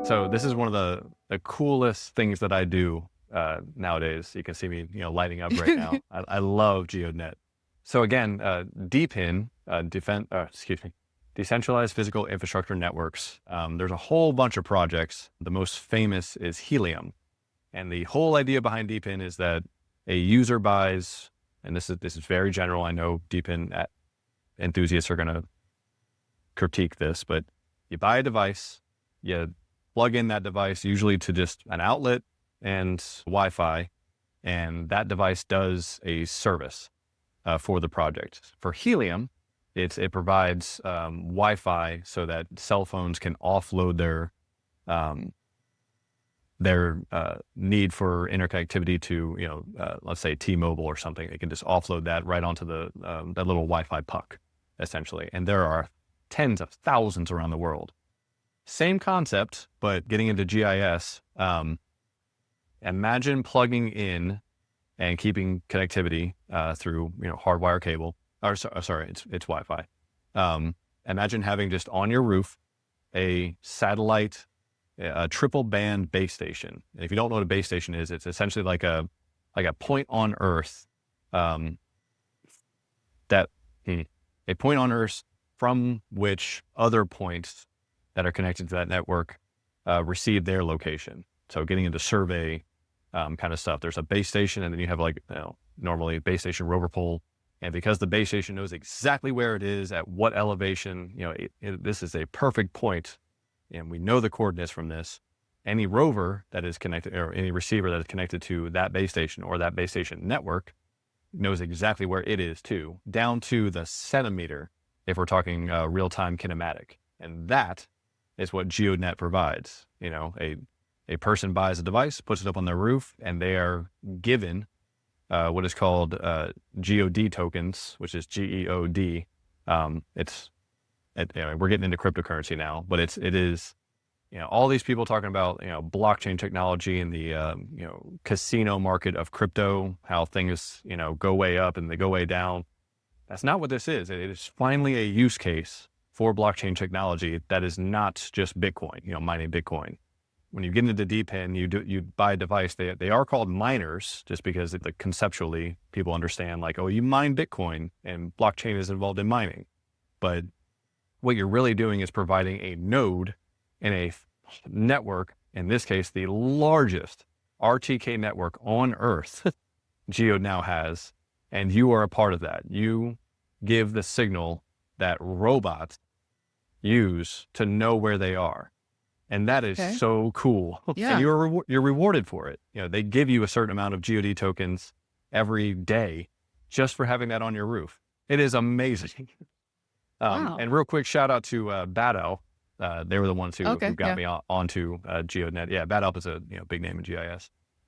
So this is one of the coolest things that I do nowadays. You can see me, lighting up right now. I love GeoDNet. So again, DPIN, Decentralized Physical Infrastructure Networks. There's a whole bunch of projects. The most famous is Helium. And the whole idea behind DPIN is that a user buys, and this is very general. I know DPIN enthusiasts are going to critique this, but you buy a device, you plug in that device usually to just an outlet and Wi-Fi, and that device does a service for the project. For Helium, it provides Wi-Fi so that cell phones can offload their need for interconnectivity to, let's say T-Mobile or something. They can just offload that right onto that little Wi-Fi puck, essentially. And there are tens of thousands around the world. Same concept, but getting into GIS. Imagine plugging in and keeping connectivity through hardwire cable. Or sorry, it's Wi-Fi. Imagine having just on your roof a satellite, a triple band base station. And if you don't know what a base station is, it's essentially like a point on Earth. A point on Earth from which other points that are connected to that network receive their location. So getting into survey kind of stuff. There's a base station, and then you have normally base station rover pole. And because the base station knows exactly where it is, at what elevation, this is a perfect point, and we know the coordinates from this. Any rover that is connected, or any receiver that is connected to that base station or that base station network, knows exactly where it is too, down to the centimeter, if we're talking real-time kinematic. And that is what GeoDNet provides. A person buys a device, puts it up on their roof, and they are given what is called GOD tokens, which is GEOD. We're getting into cryptocurrency now, but it is all these people talking about blockchain technology and the casino market of crypto, how things go way up and they go way down. That's not what this is. It is finally a use case for blockchain technology that is not just Bitcoin, mining Bitcoin. When you get into DPIN, you buy a device. They are called miners just because conceptually people understand you mine Bitcoin and blockchain is involved in mining. But what you're really doing is providing a node in a network, in this case, the largest RTK network on Earth Geo now has, and you are a part of that. You give the signal that robots use to know where they are. And that is so cool. Yeah. And you're rewarded for it. They give you a certain amount of GOD tokens every day just for having that on your roof. It is amazing. Wow. And real quick, shout out to Bad Elf. They were the ones who got me onto GeoDNet. Yeah, Bad Elf is a big name in GIS.